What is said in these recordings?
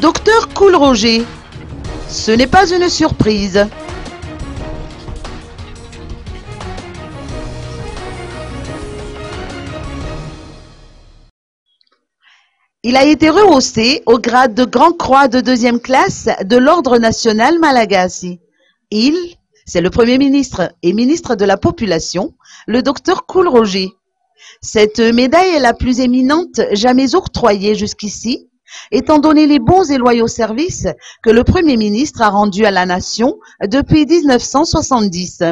Docteur Cool-Roger, ce n'est pas une surprise. Il a été rehaussé au grade de Grand Croix de 2e classe de l'Ordre national Malagasy. C'est le Premier ministre et ministre de la Population, le docteur Cool-Roger. Cette médaille est la plus éminente jamais octroyée jusqu'ici, étant donné les bons et loyaux services que le Premier ministre a rendus à la nation depuis 1970.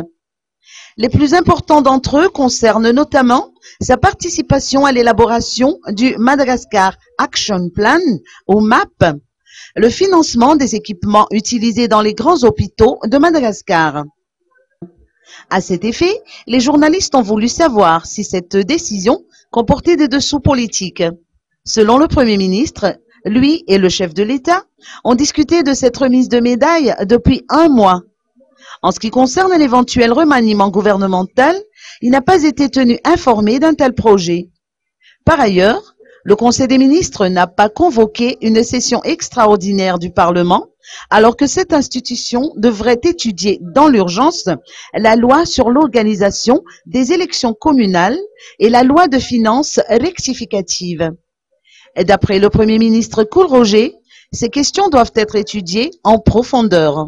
Les plus importants d'entre eux concernent notamment sa participation à l'élaboration du Madagascar Action Plan, ou MAP, le financement des équipements utilisés dans les grands hôpitaux de Madagascar. À cet effet, les journalistes ont voulu savoir si cette décision comportait des dessous politiques. Selon le Premier ministre, lui et le chef de l'État ont discuté de cette remise de médaille depuis 1 mois. En ce qui concerne l'éventuel remaniement gouvernemental, il n'a pas été tenu informé d'un tel projet. Par ailleurs, le Conseil des ministres n'a pas convoqué une session extraordinaire du Parlement, alors que cette institution devrait étudier dans l'urgence la loi sur l'organisation des élections communales et la loi de finances rectificative. D'après le Premier ministre Cool-Roger, ces questions doivent être étudiées en profondeur.